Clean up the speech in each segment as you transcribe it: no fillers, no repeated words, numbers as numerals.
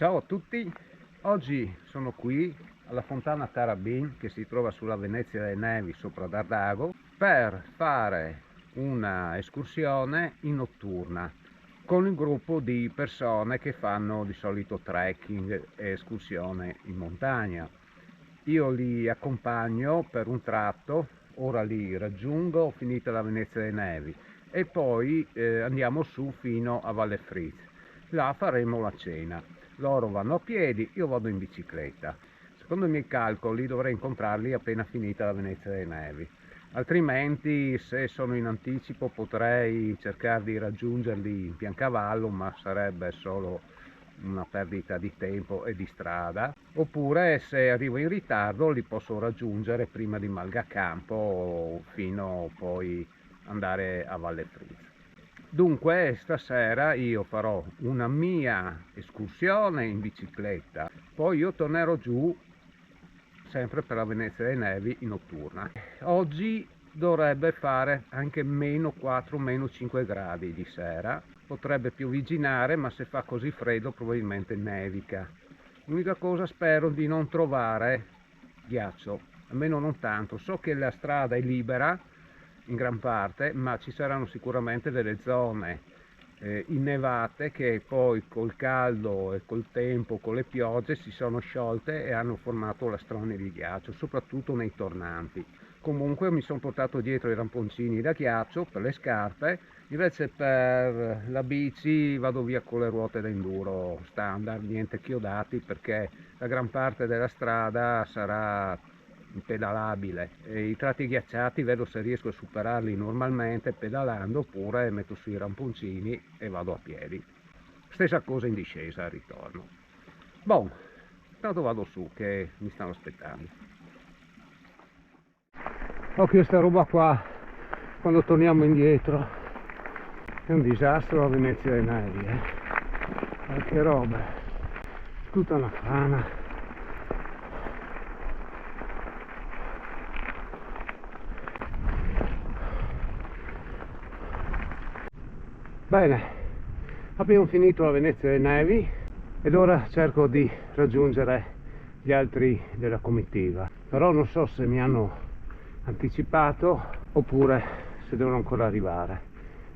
Ciao a tutti, oggi sono qui alla Fontana Tarabin che si trova sulla Venezia delle Nevi sopra Dardago per fare una escursione in notturna con un gruppo di persone che fanno di solito trekking e escursione in montagna. Io li accompagno per un tratto, ora li raggiungo finita la Venezia delle Nevi e poi andiamo su fino a Valle Fritz. Là faremo la cena. Loro vanno a piedi, io vado in bicicletta. Secondo i miei calcoli dovrei incontrarli appena finita la Venezia delle Nevi. Altrimenti, se sono in anticipo, potrei cercare di raggiungerli in piancavallo, ma sarebbe solo una perdita di tempo e di strada. Oppure, se arrivo in ritardo, li posso raggiungere prima di Malgacampo fino poi andare a Valle Fritz. Dunque stasera io farò una mia escursione in bicicletta, poi io tornerò giù sempre per la Venezia delle Nevi in notturna. Oggi dovrebbe fare anche meno 4, meno 5 gradi di sera, potrebbe piovigginare, ma se fa così freddo probabilmente nevica. L'unica cosa, spero di non trovare ghiaccio, almeno non tanto. So che la strada è libera in gran parte, ma ci saranno sicuramente delle zone innevate che poi col caldo e col tempo, con le piogge, si sono sciolte e hanno formato lastroni di ghiaccio, soprattutto nei tornanti. Comunque mi sono portato dietro i ramponcini da ghiaccio per le scarpe, invece per la bici vado via con le ruote da enduro standard, niente chiodati, perché la gran parte della strada sarà pedalabile e i tratti ghiacciati vedo se riesco a superarli normalmente pedalando, oppure metto sui ramponcini e vado a piedi. Stessa cosa in discesa al ritorno. Bon, intanto vado su che mi stanno aspettando. Occhio sta roba qua quando torniamo indietro, è un disastro la Venezia delle Nevi, che roba, tutta una frana. Bene, abbiamo finito la Venezia delle Nevi ed ora cerco di raggiungere gli altri della comitiva, però non so se mi hanno anticipato oppure se devono ancora arrivare.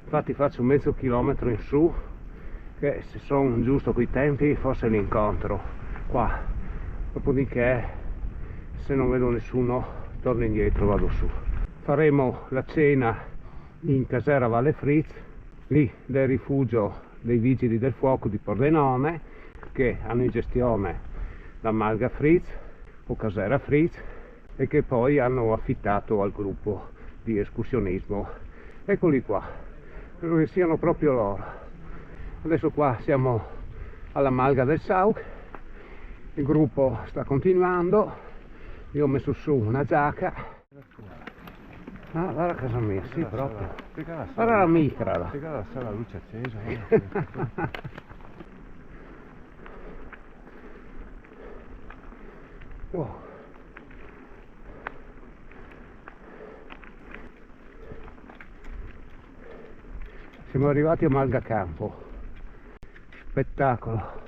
Infatti faccio mezzo chilometro in su, che se sono giusto coi tempi forse li incontro qua, dopodiché se non vedo nessuno torno indietro, vado su. Faremo la cena in Casera Valle Fritz, lì del rifugio dei vigili del fuoco di Pordenone, che hanno in gestione la Malga Fritz o Casera Fritz e che poi hanno affittato al gruppo di escursionismo. Eccoli qua, credo che siano proprio loro. Adesso qua siamo alla Malga del Sauk, il gruppo sta continuando, io ho messo su una giacca. Ah, guarda casa mia, sì, proprio. Guarda la micra là. Guarda la luce accesa. Wow. Siamo arrivati a Malgacampo. Spettacolo.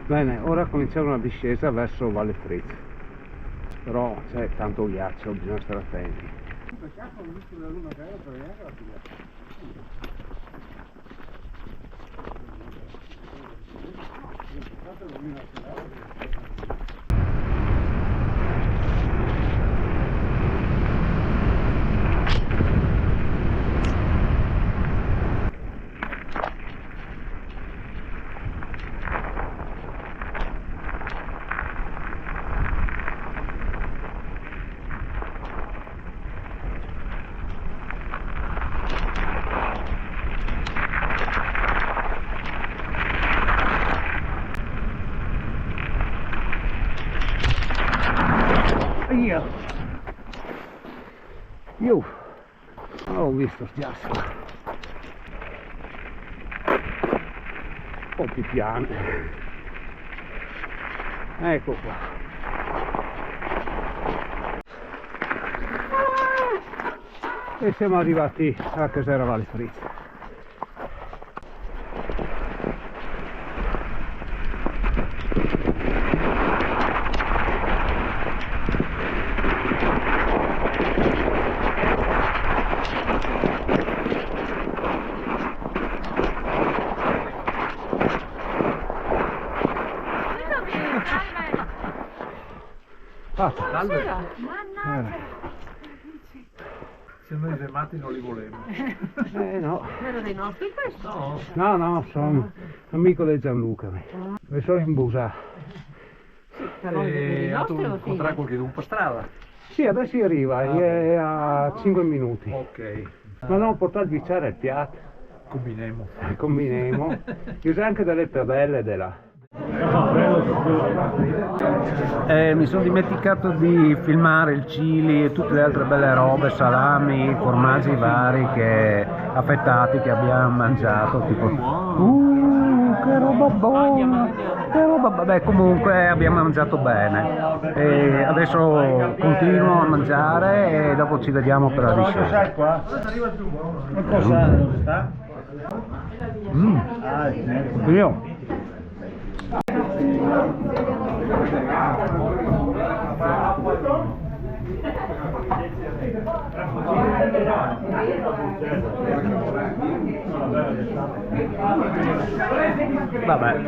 Bene, ora cominciamo una discesa verso Valle Fritz, però c'è tanto ghiaccio, bisogna stare attenti. Io non ho visto stiasso, un po' più piano, ecco qua. e siamo arrivati alla caserma Valle Frizza. Salve. Se noi remati non li volemo. No. Era dei nostri questo? No. No, sono amico di Gianluca. E sono in Busa. Però dei nostri o incontrare qualcuno per strada. Sì, adesso arriva, è a 5 minuti. Ok. Ma non portare il bicchiere al piatto. Combiniamo. Io anche delle tabelle della. Mi sono dimenticato di filmare il chili e tutte le altre belle robe, salami, formaggi vari affettati che abbiamo mangiato, tipo che roba buona, che roba, vabbè, comunque abbiamo mangiato bene e adesso continuo a mangiare e dopo ci vediamo per la discesa. Dove sta? Io vabbè,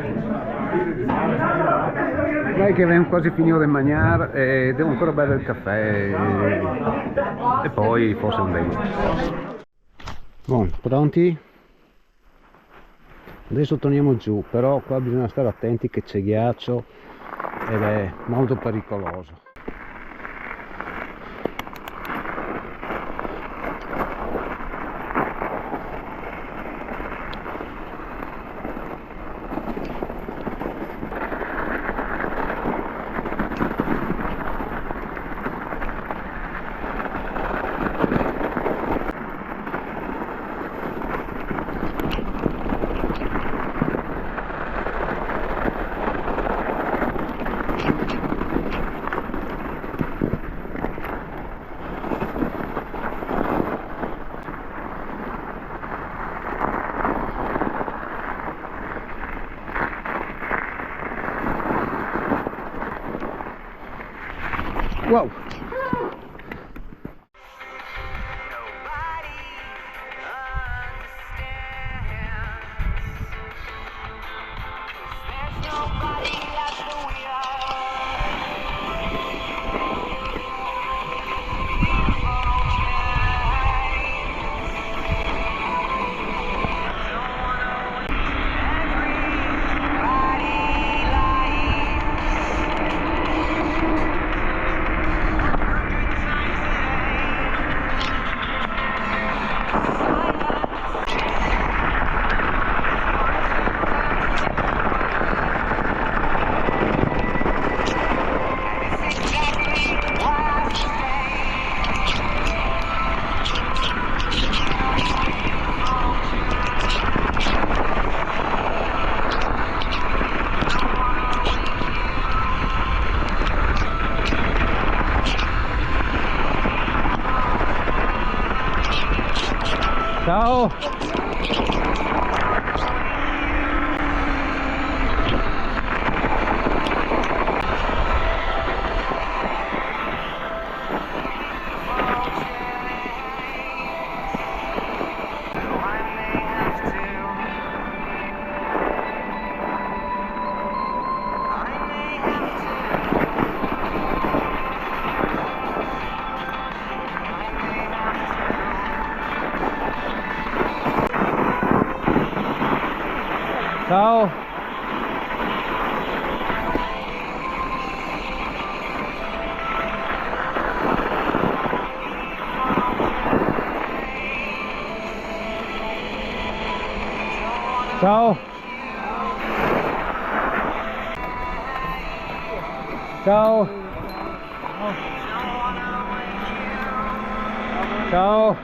dai che abbiamo quasi finito di mangiare e devo ancora bere il caffè e poi forse un vino. Buon, pronti? Adesso torniamo giù, però qua bisogna stare attenti che c'è ghiaccio ed è molto pericoloso. Wow! Ciao! Ciao! Ciao! Ciao! Ciao!